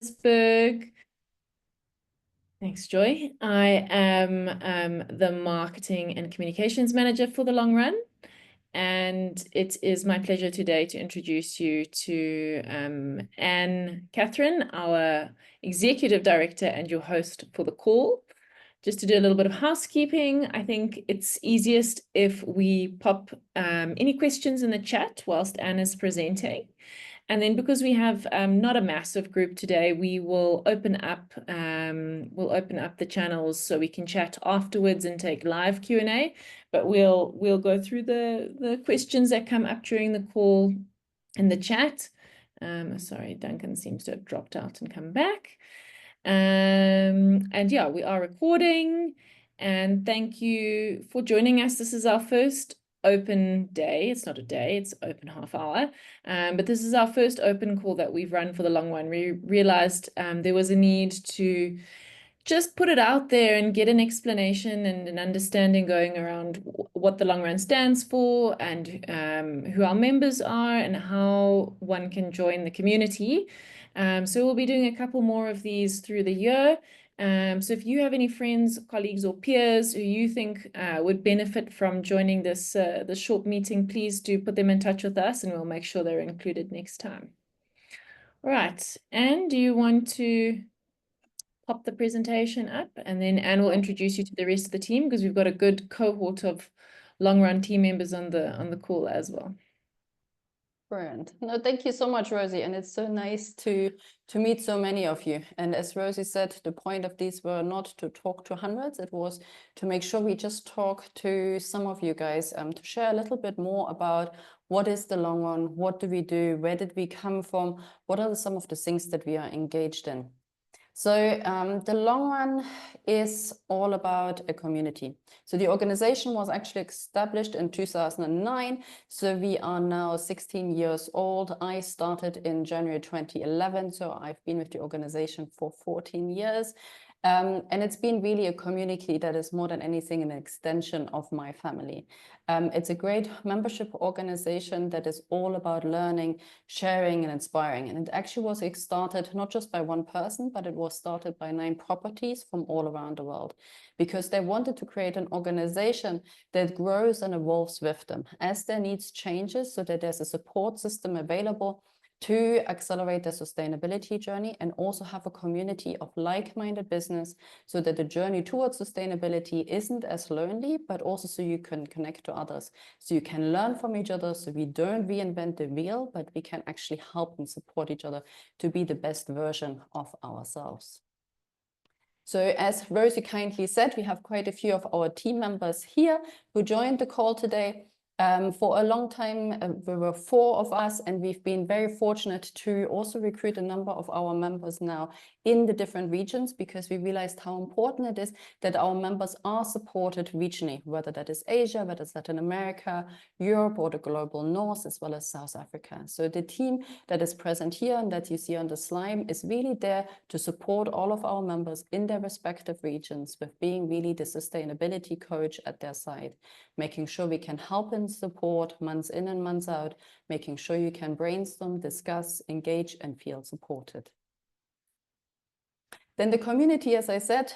Johannesburg. Thanks, Joy. I am the marketing and communications manager for the long run. And it is my pleasure today to introduce you to Anne-Kathrin, our executive director and your host for the call. Just to do a little bit of housekeeping, I think it's easiest if we pop any questions in the chat whilst Anne is presenting. And then because we have not a massive group today, we will open up the channels so we can chat afterwards and take live Q&A. But we'll go through the questions that come up during the call in the chat. Sorry, Duncan seems to have dropped out and come back. And yeah, we are recording. And thank you for joining us. This is our first open day. It's not a day, it's open half hour. But this is our first open call that we've run for the long run. We realized there was a need to just put it out there and get an explanation and an understanding going around what the long run stands for and who our members are and how one can join the community. So we'll be doing a couple more of these through the year. So if you have any friends, colleagues, or peers who you think would benefit from joining this short meeting, please do put them in touch with us and we'll make sure they're included next time. All right, Anne, do you want to pop the presentation up, and then Anne will introduce you to the rest of the team because we've got a good cohort of long run team members on the call as well. Brilliant. No, thank you so much, Rosie. And it's so nice to meet so many of you. And as Rosie said, the point of these were not to talk to hundreds. It was to make sure we just talk to some of you guys to share a little bit more about what is the long run, what do we do, where did we come from, what are some of the things that we are engaged in. So the long run is all about a community. So the organization was actually established in 2009. So we are now 16 years old. I started in January 2011. So I've been with the organization for 14 years. And it's been really a community that is more than anything an extension of my family. It's a great membership organization that is all about learning, sharing, and inspiring. And it actually was started not just by one person, but it was started by 9 properties from all around the world, because they wanted to create an organization that grows and evolves with them as their needs changes, so that there's a support system available to accelerate their sustainability journey and also have a community of like-minded business so that the journey towards sustainability isn't as lonely, but also so you can connect to others. So you can learn from each other, so we don't reinvent the wheel, but we can actually help and support each other to be the best version of ourselves. So as Rosie kindly said, we have quite a few of our team members here who joined the call today. For a long time, there were 4 of us, and we've been very fortunate to also recruit a number of our members now in the different regions, because we realized how important it is that our members are supported regionally, whether that is Asia, whether it's Latin America, Europe, or the global north, as well as South Africa. So the team that is present here and that you see on the slide is really there to support all of our members in their respective regions with being really the sustainability coach at their side, making sure we can help and support months in and months out, making sure you can brainstorm, discuss, engage, and feel supported. Then the community, as I said,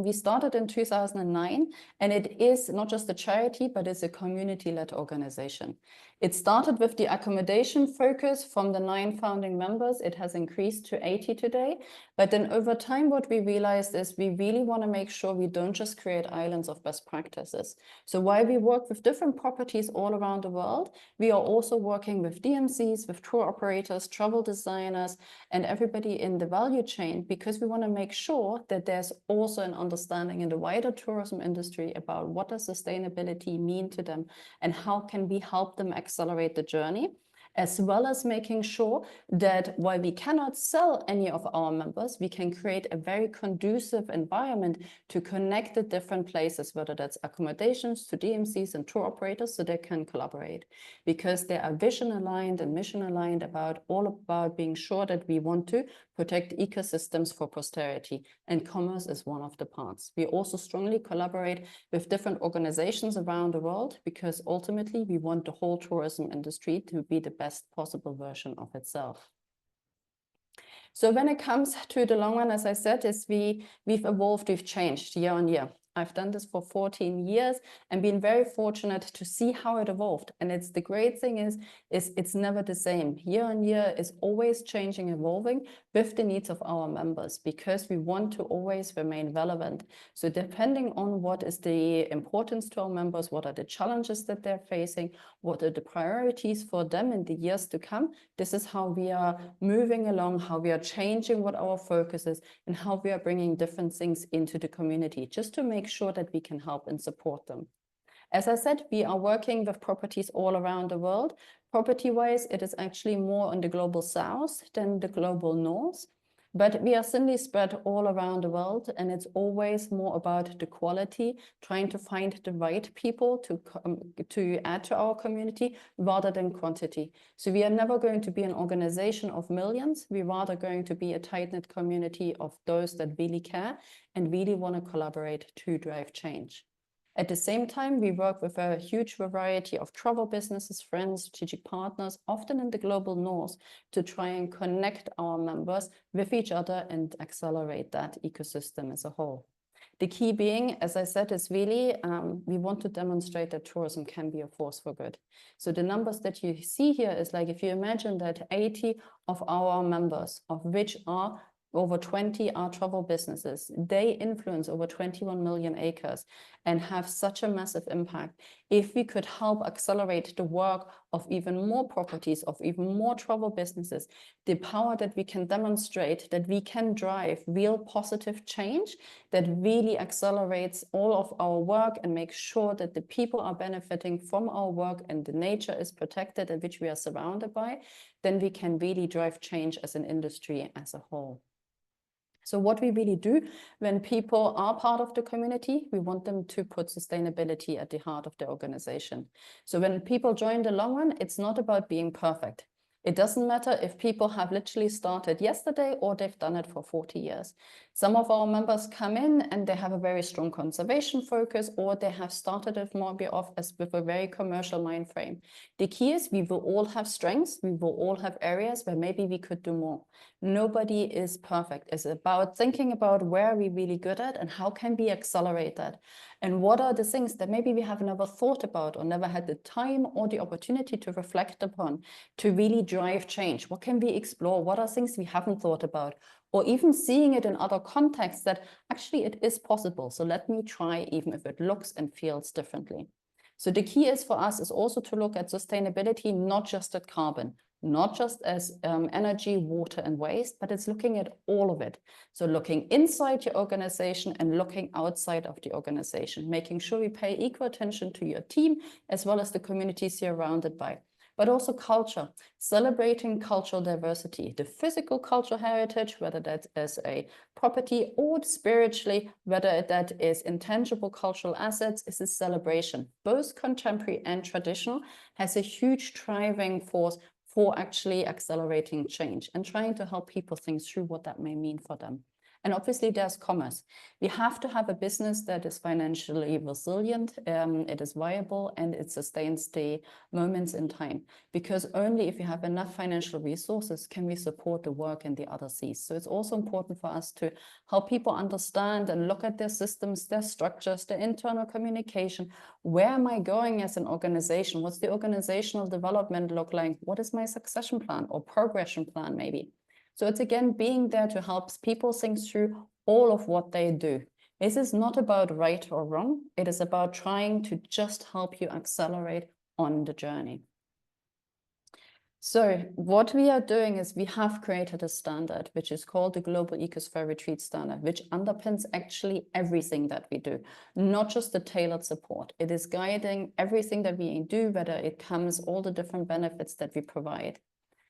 we started in 2009, and it is not just a charity, but it's a community-led organization. It started with the accommodation focus from the 9 founding members. It has increased to 80 today. But then over time, what we realized is we really want to make sure we don't just create islands of best practices. So while we work with different properties all around the world, we are also working with DMCs, with tour operators, travel designers, and everybody in the value chain, because we want to make sure that there's also an understanding in the wider tourism industry about what does sustainability mean to them and how can we help them accelerate the journey, as well as making sure that while we cannot sell any of our members, we can create a very conducive environment to connect the different places, whether that's accommodations to DMCs and tour operators, so they can collaborate, because they are vision aligned and mission aligned about all about being sure that we want to protect ecosystems for posterity, and commerce is one of the parts. We also strongly collaborate with different organizations around the world, because ultimately we want the whole tourism industry to be the best possible version of itself. So when it comes to the long run, as I said, is we've evolved, we've changed year on year. I've done this for 14 years and been very fortunate to see how it evolved. And it's the great thing is it's never the same. Year on year is always changing, evolving with the needs of our members, because we want to always remain relevant. So depending on what is the importance to our members, what are the challenges that they're facing, what are the priorities for them in the years to come, this is how we are moving along, how we are changing what our focus is, and how we are bringing different things into the community, just to make sure that we can help and support them. As I said, we are working with properties all around the world. Property-wise, it is actually more on the global south than the global north. But we are thinly spread all around the world, and it's always more about the quality, trying to find the right people to add to our community rather than quantity. So we are never going to be an organization of millions. We're rather going to be a tight-knit community of those that really care and really want to collaborate to drive change. At the same time, we work with a huge variety of travel businesses, friends, strategic partners, often in the global north, to try and connect our members with each other and accelerate that ecosystem as a whole. The key being, as I said, is really we want to demonstrate that tourism can be a force for good. So the numbers that you see here is like, if you imagine that 80 of our members, of which are over 20 are travel businesses. They influence over 21 million acres and have such a massive impact. If we could help accelerate the work of even more properties, of even more travel businesses, the power that we can demonstrate that we can drive real positive change that really accelerates all of our work and makes sure that the people are benefiting from our work and the nature is protected and which we are surrounded by, then we can really drive change as an industry as a whole. So what we really do when people are part of the community, we want them to put sustainability at the heart of the organization. So when people join the long run, it's not about being perfect. It doesn't matter if people have literally started yesterday or they've done it for 40 years. Some of our members come in and they have a very strong conservation focus, or they have started it more as with a very commercial mind frame. The key is we will all have strengths. We will all have areas where maybe we could do more. Nobody is perfect. It's about thinking about where are we really good at and how can we accelerate that? And what are the things that maybe we have never thought about or never had the time or the opportunity to reflect upon to really drive change? What can we explore? What are things we haven't thought about? Or even seeing it in other contexts that actually it is possible. So let me try, even if it looks and feels differently. So the key is for us is also to look at sustainability, not just at carbon, not just as energy, water, and waste, but it's looking at all of it. So looking inside your organization and looking outside of the organization, making sure we pay equal attention to your team as well as the communities you're surrounded by. But also culture, celebrating cultural diversity, the physical cultural heritage, whether that is a property or spiritually, whether that is intangible cultural assets, is a celebration. Both contemporary and traditional has a huge driving force for actually accelerating change and trying to help people think through what that may mean for them. And obviously there's commerce. We have to have a business that is financially resilient, it is viable, and it sustains the moments in time. Because only if we have enough financial resources can we support the work in the other Cs. So it's also important for us to help people understand and look at their systems, their structures, their internal communication. Where am I going as an organization? What's the organizational development look like? What is my succession plan or progression plan maybe? So it's again being there to help people think through all of what they do. This is not about right or wrong. It is about trying to just help you accelerate on the journey. So what we are doing is we have created a standard, which is called the Global Ecosphere Retreat Standard, which underpins actually everything that we do, not just the tailored support. It is guiding everything that we do, whether it comes all the different benefits that we provide.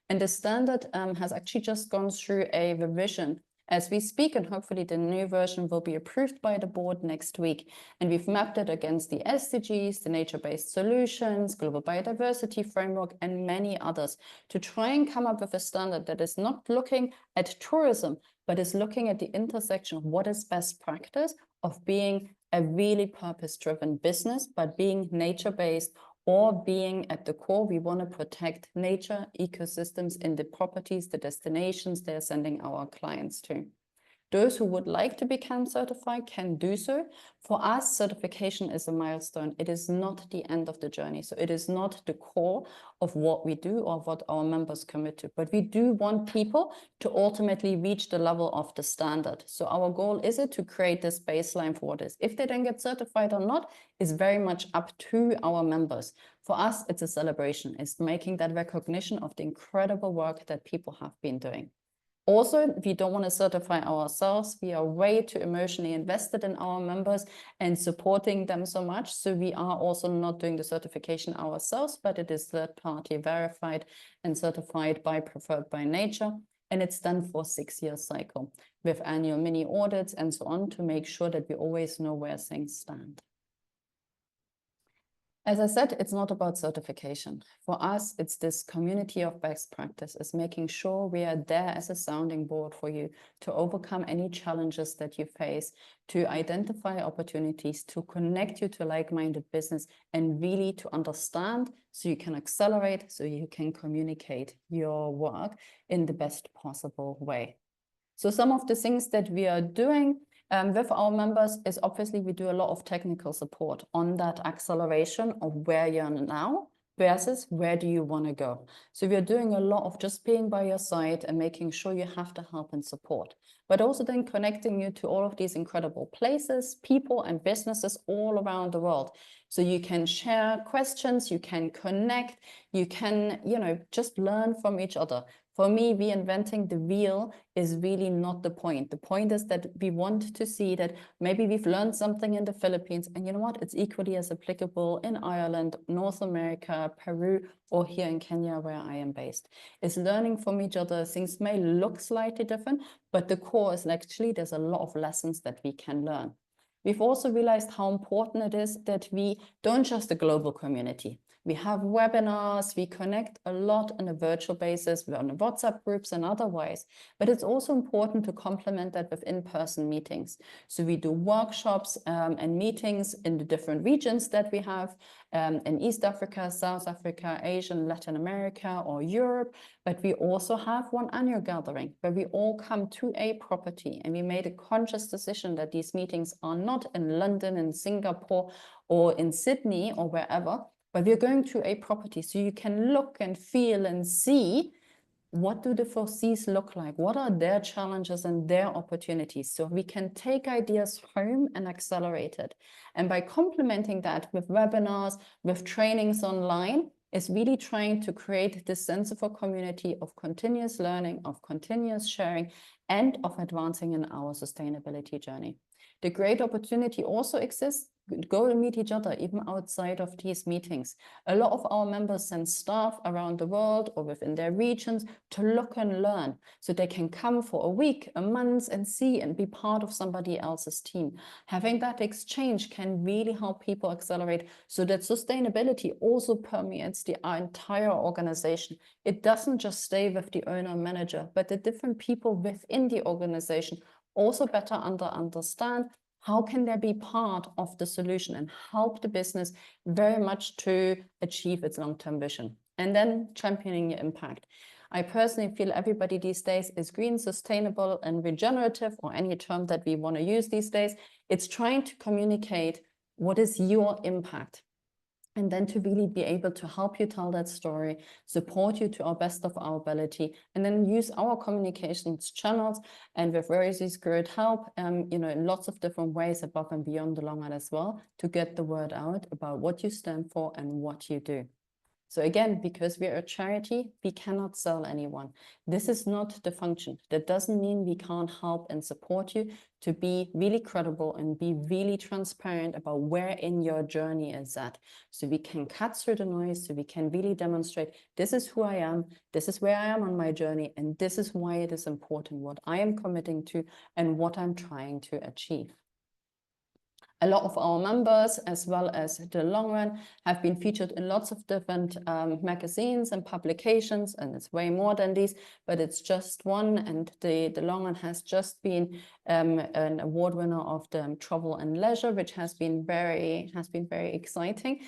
And the standard has actually just gone through a revision as we speak, and hopefully the new version will be approved by the board next week. And we've mapped it against the SDGs, the nature-based solutions, global biodiversity framework, and many others to try and come up with a standard that is not looking at tourism, but is looking at the intersection of what is best practice of being a really purpose-driven business, but being nature-based or being at the core, we want to protect nature, ecosystems in the properties, the destinations they're sending our clients to. Those who would like to become certified can do so. For us, certification is a milestone. It is not the end of the journey. So it is not the core of what we do or what our members commit to. But we do want people to ultimately reach the level of the standard. So our goal is to create this baseline for what is. If they then get certified or not is very much up to our members. For us, it's a celebration. It's making that recognition of the incredible work that people have been doing. Also, we don't want to certify ourselves. We are way too emotionally invested in our members and supporting them so much. So we are also not doing the certification ourselves, but it is third-party verified and certified by Preferred by Nature. And it's done for a 6-year cycle with annual mini audits and so on to make sure that we always know where things stand. As I said, it's not about certification. For us, it's this community of best practice, is making sure we are there as a sounding board for you to overcome any challenges that you face, to identify opportunities, to connect you to like-minded business, and really to understand so you can accelerate, so you can communicate your work in the best possible way. So some of the things that we are doing with our members is obviously we do a lot of technical support on that acceleration of where you're now versus where do you want to go. So we are doing a lot of just being by your side and making sure you have the help and support, but also then connecting you to all of these incredible places, people and businesses all around the world. So you can share questions, you can connect, you can, just learn from each other. For me, reinventing the wheel is really not the point. The point is that we want to see that maybe we've learned something in the Philippines, and you know what? It's equally as applicable in Ireland, North America, Peru, or here in Kenya, where I am based. It's learning from each other. Things may look slightly different, but the core is actually there's a lot of lessons that we can learn. We've also realized how important it is that we don't just a global community. We have webinars, we connect a lot on a virtual basis, we're on WhatsApp groups and otherwise, but it's also important to complement that with in-person meetings. So we do workshops and meetings in the different regions that we have in East Africa, South Africa, Asia, Latin America, or Europe, but we also have one annual gathering where we all come to a property, and we made a conscious decision that these meetings are not in London, in Singapore, or in Sydney, or wherever, but we're going to a property so you can look and feel and see what do the 4Cs look like? What are their challenges and their opportunities? So we can take ideas home and accelerate it. And by complementing that with webinars, with trainings online, is really trying to create this sense of a community of continuous learning, of continuous sharing, and of advancing in our sustainability journey. The great opportunity also exists. Go and meet each other, even outside of these meetings. A lot of our members send staff around the world or within their regions to look and learn, so they can come for a week, a month, and see and be part of somebody else's team. Having that exchange can really help people accelerate so that sustainability also permeates the entire organization. It doesn't just stay with the owner manager, but the different people within the organization also better understand how can they be part of the solution and help the business very much to achieve its long-term vision. And then championing your impact. I personally feel everybody these days is green, sustainable, and regenerative, or any term that we want to use these days. It's trying to communicate what is your impact, and then to really be able to help you tell that story, support you to our best of our ability, and then use our communications channels and with Rosie's great help, in lots of different ways above and beyond the long run as well, to get the word out about what you stand for and what you do. So again, because we are a charity, we cannot sell anyone. This is not the function. That doesn't mean we can't help and support you to be really credible and be really transparent about where in your journey is at. So we can cut through the noise, so we can really demonstrate, this is who I am, this is where I am on my journey, and this is why it is important, what I am committing to and what I'm trying to achieve. A lot of our members, as well as the Long Run, have been featured in lots of different magazines and publications, and it's way more than these, but it's just one. And the Long Run has just been an award winner of the Travel and Leisure, which has been very exciting,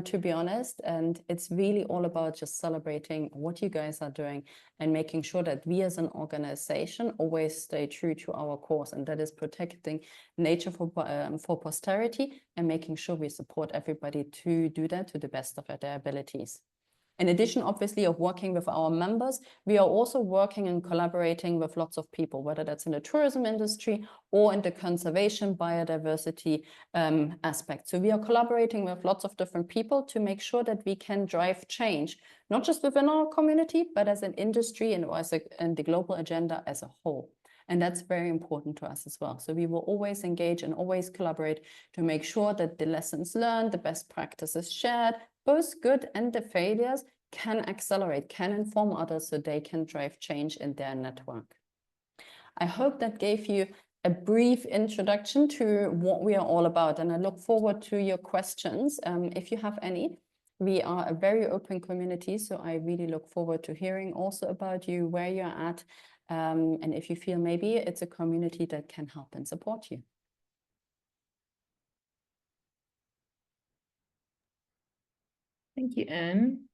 to be honest. And it's really all about just celebrating what you guys are doing and making sure that we as an organization always stay true to our course, and that is protecting nature for posterity and making sure we support everybody to do that to the best of their abilities. In addition, obviously, of working with our members, we are also working and collaborating with lots of people, whether that's in the tourism industry or in the conservation biodiversity aspect. So we are collaborating with lots of different people to make sure that we can drive change, not just within our community, but as an industry and as in the global agenda as a whole. And that's very important to us as well. So we will always engage and always collaborate to make sure that the lessons learned, the best practices shared, both good and the failures, can accelerate, can inform others so they can drive change in their network. I hope that gave you a brief introduction to what we are all about, and I look forward to your questions if you have any. We are a very open community, so I really look forward to hearing also about you, where you're at, and if you feel maybe it's a community that can help and support you. Thank you, Anne.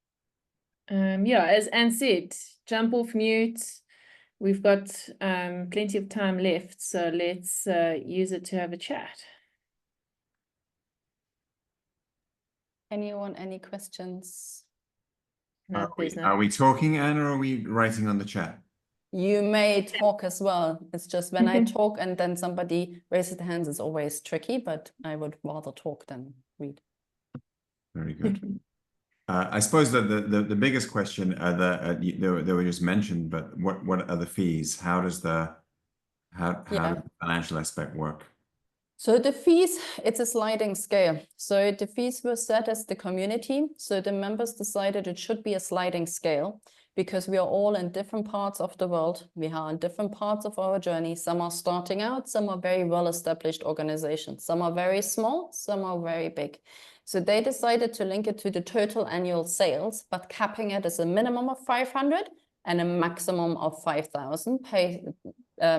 Yeah, as Anne said, jump off mute. We've got plenty of time left, so let's use it to have a chat. Anyone, any questions? No, Are we talking, Anne, or are we writing on the chat? You may talk as well. It's just when I talk and then somebody raises their hands, it's always tricky, but I would rather talk than read. Very good. I suppose that the biggest question they were just mentioned, but what are the fees? How does the does the financial aspect work? So the fees, it's a sliding scale. So the fees were set as the community. So the members decided it should be a sliding scale because we are all in different parts of the world. We are in different parts of our journey. Some are starting out, some are very well-established organizations. Some are very small, some are very big. So they decided to link it to the total annual sales, but capping it as a minimum of 500 and a maximum of 5,000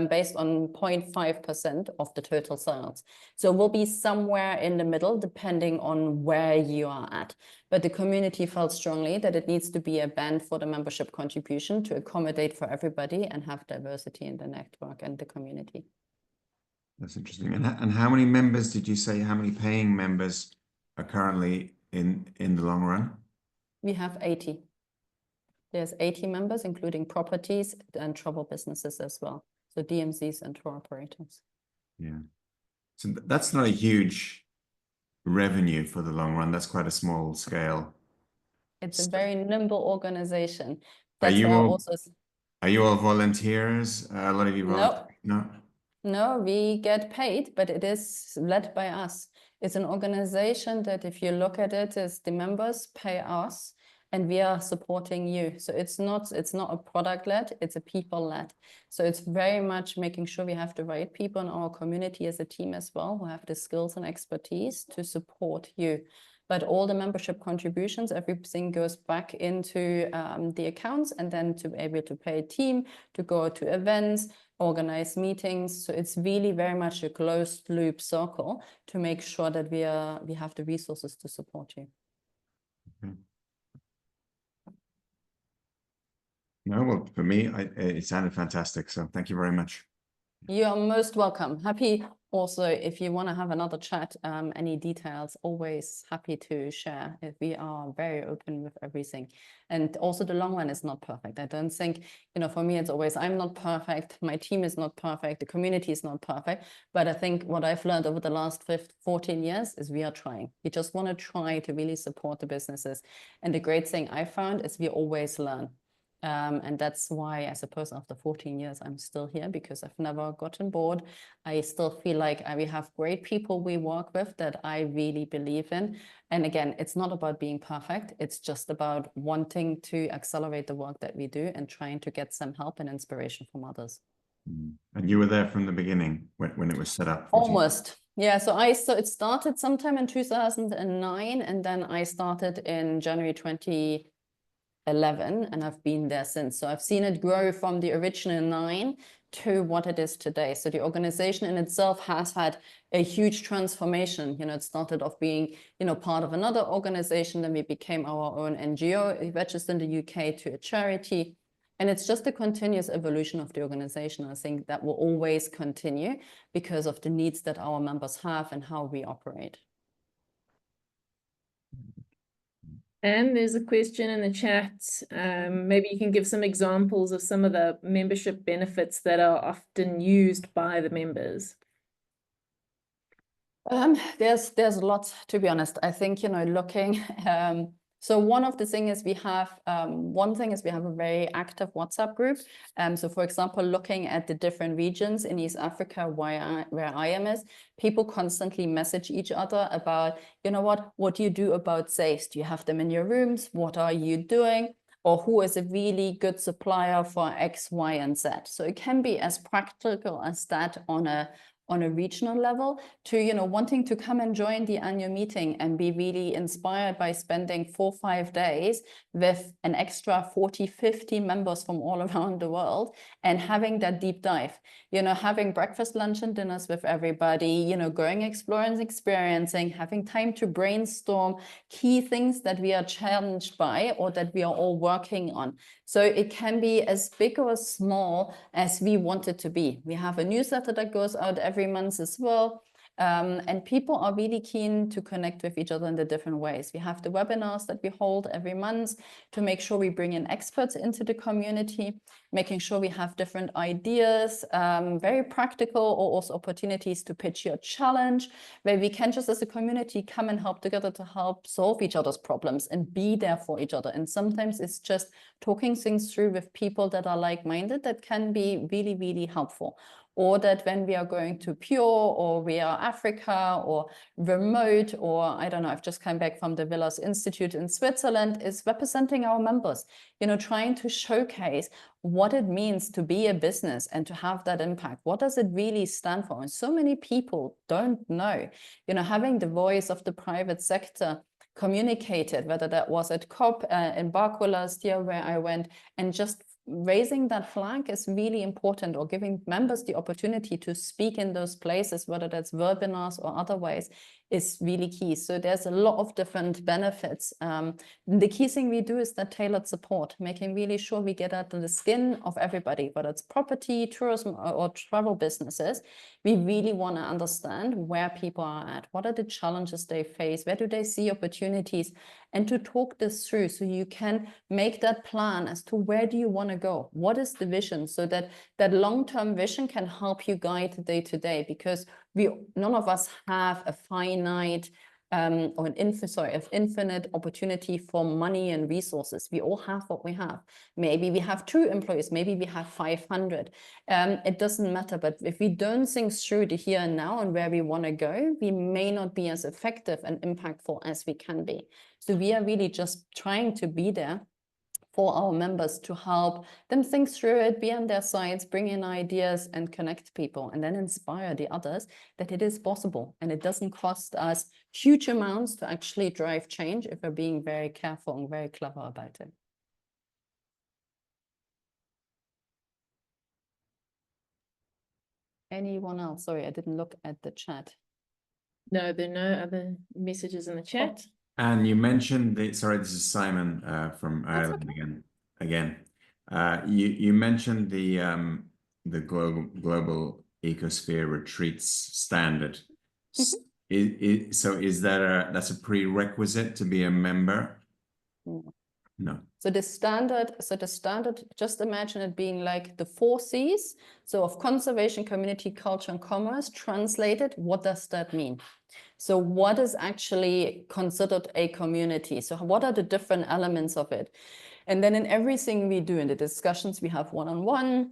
based on 0.5% of the total sales. So we'll be somewhere in the middle, depending on where you are at. But the community felt strongly that it needs to be a band for the membership contribution to accommodate for everybody and have diversity in the network and the community. That's interesting. And how many members did you say, how many paying members are currently in the long run? We have 80. There's 80 members, including properties and travel businesses as well. So DMCs and tour operators. Yeah. So that's not a huge revenue for the long run. That's quite a small scale. It's a very nimble organization. Are you all volunteers? A lot of you volunteer? No. No, we get paid, but it is led by us. It's an organization that, if you look at it, is the members pay us and we are supporting you. So it's not a product led, it's a people led. So it's very much making sure we have the right people in our community as a team as well, who have the skills and expertise to support you. But all the membership contributions, everything goes back into the accounts, and then to be able to pay a team, to go to events, organize meetings. So it's really very much a closed loop circle to make sure that we have the resources to support you. Okay. No, well, for me, it sounded fantastic. So thank you very much. You are most welcome. Happy also, if you want to have another chat, any details, always happy to share. We are very open with everything. And also the long run is not perfect. I don't think, for me, it's always, I'm not perfect. My team is not perfect. The community is not perfect. But I think what I've learned over the last 14 years is we are trying. We just want to try to really support the businesses. And the great thing I found is we always learn. And that's why I suppose after 14 years, I'm still here, because I've never gotten bored. I still feel like we have great people we work with that I really believe in. And again, it's not about being perfect. It's just about wanting to accelerate the work that we do and trying to get some help and inspiration from others. And you were there from the beginning when it was set up? Almost. Yeah, so it started sometime in 2009, and then I started in January 2011, and I've been there since. So I've seen it grow from the original 9 to what it is today. So the organization in itself has had a huge transformation. You know, it started off being, you know, part of another organization, then we became our own NGO, registered in the UK to a charity. And it's just a continuous evolution of the organization. I think that will always continue because of the needs that our members have and how we operate. And there's a question in the chat. Maybe you can give some examples of some of the membership benefits that are often used by the members. There's lots, to be honest. I think, you know, looking, so one of the things is we have, one thing is we have a very active WhatsApp group. So for example, looking at the different regions in East Africa where I am, people constantly message each other about, you know what do you do about safes? Do you have them in your rooms? What are you doing? Or who is a really good supplier for X, Y, and Z? So it can be as practical as that on a regional level to, you know, wanting to come and join the annual meeting and be really inspired by spending 4 or 5 days with an extra 40, 50 members from all around the world and having that deep dive, you know, having breakfast, lunch and dinners with everybody, you know, going exploring, experiencing, having time to brainstorm key things that we are challenged by or that we are all working on. So it can be as big or as small as we want it to be. We have a newsletter that goes out every month as well. And people are really keen to connect with each other in the different ways. We have the webinars that we hold every month to make sure we bring in experts into the community, making sure we have different ideas, very practical, or also opportunities to pitch your challenge, where we can just as a community come and help together to help solve each other's problems and be there for each other. And sometimes it's just talking things through with people that are like-minded that can be really, really helpful. Or that when we are going to Pure or we are Africa or remote, or I don't know, I've just come back from the Villas Institute in Switzerland, is representing our members, you know, trying to showcase what it means to be a business and to have that impact. What does it really stand for? And so many people don't know, you know, having the voice of the private sector communicated, whether that was at COP in Baku last year where I went, and just raising that flag is really important, or giving members the opportunity to speak in those places, whether that's webinars or other ways, is really key. So there's a lot of different benefits. The key thing we do is that tailored support, making really sure we get under the skin of everybody, whether it's property, tourism, or travel businesses. We really want to understand where people are at, what are the challenges they face, where do they see opportunities, and to talk this through so you can make that plan as to where do you want to go, what is the vision, so that that long-term vision can help you guide the day-to-day, because none of us have a finite or an infinite opportunity for money and resources. We all have what we have. Maybe we have 2 employees, maybe we have 500. It doesn't matter, but if we don't think through the here and now and where we want to go, we may not be as effective and impactful as we can be. So we are really just trying to be there for our members to help them think through it, be on their sides, bring in ideas and connect people, and then inspire the others that it is possible. And it doesn't cost us huge amounts to actually drive change if we're being very careful and very clever about it. Anyone else? Sorry, I didn't look at the chat. No, there are no other messages in the chat. Oh. And you mentioned sorry, this is Simon from Ireland again. You mentioned the global ecosphere retreats standard. Mm-hmm. So is that's a prerequisite to be a member? No. So the standard, just imagine it being like the 4 C's. So of conservation, community, culture, and commerce. Translated, what does that mean? So what is actually considered a community? So what are the different elements of it? And then in everything we do, in the discussions we have one-on-one,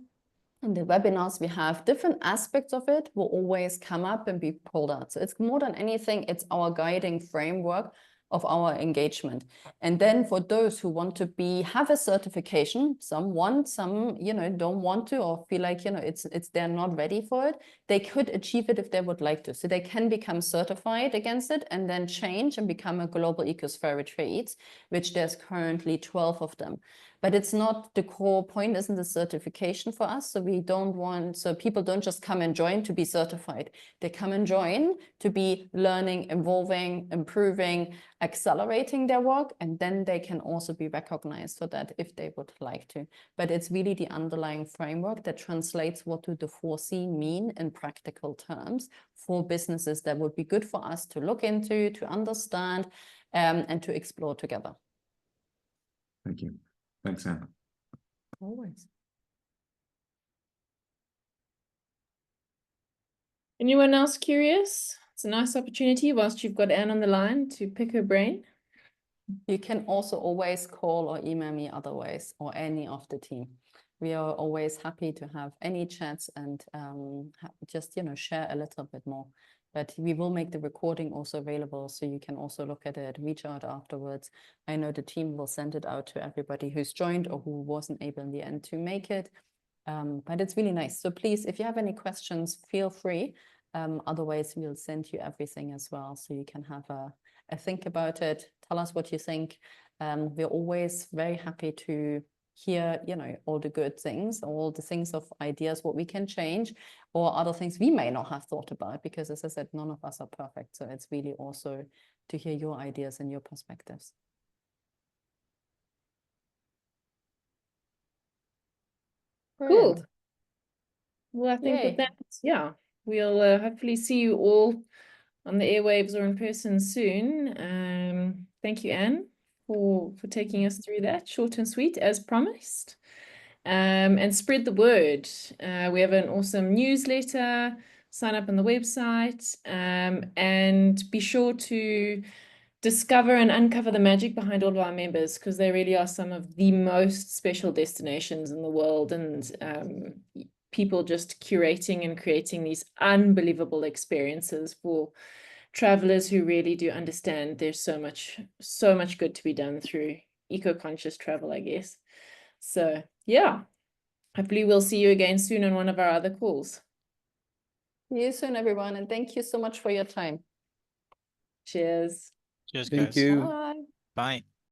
in the webinars we have, different aspects of it will always come up and be pulled out. So it's more than anything, it's our guiding framework of our engagement. And then for those who want to have a certification, some want, some, you know, don't want to, or feel like, you know, they're not ready for it, they could achieve it if they would like to. So they can become certified against it and then change and become a global ecosphere retreat, which there's currently 12 of them. but it's not the core point, isn't the certification for us. So we don't want, so people don't just come and join to be certified. They come and join to be learning, evolving, improving, accelerating their work, and then they can also be recognized for that if they would like to. But it's really the underlying framework that translates what do the 4C mean in practical terms for businesses that would be good for us to look into, to understand, and to explore together. Thank you. Thanks, Anne. Always. Anyone else curious? It's a nice opportunity whilst you've got Anne on the line to pick her brain. You can also always call or email me otherwise, or any of the team. We are always happy to have any chats and just, you know, share a little bit more. But we will make the recording also available, so you can also look at it, reach out afterwards. I know the team will send it out to everybody who's joined or who wasn't able in the end to make it. But it's really nice. So please, if you have any questions, feel free. Otherwise, we'll send you everything as well, so you can have a think about it. Tell us what you think. We're always very happy to hear, you know, all the good things, all the things of ideas, what we can change, or other things we may not have thought about, because as I said, none of us are perfect. So it's really also to hear your ideas and your perspectives. Brilliant. Cool. Well, I think Yay. with that, yeah, we'll hopefully see you all on the airwaves or in person soon. Thank you, Anne, for taking us through that, short and sweet, as promised. And spread the word. We have an awesome newsletter. Sign up on the website, and be sure to discover and uncover the magic behind all of our members, because they really are some of the most special destinations in the world, and people just curating and creating these unbelievable experiences for travelers who really do understand there's so much good to be done through eco-conscious travel, I guess. So yeah, hopefully we'll see you again soon on one of our other calls. See you soon, everyone, and thank you so much for your time. Cheers. Cheers, Thank guys. you. Bye. Bye.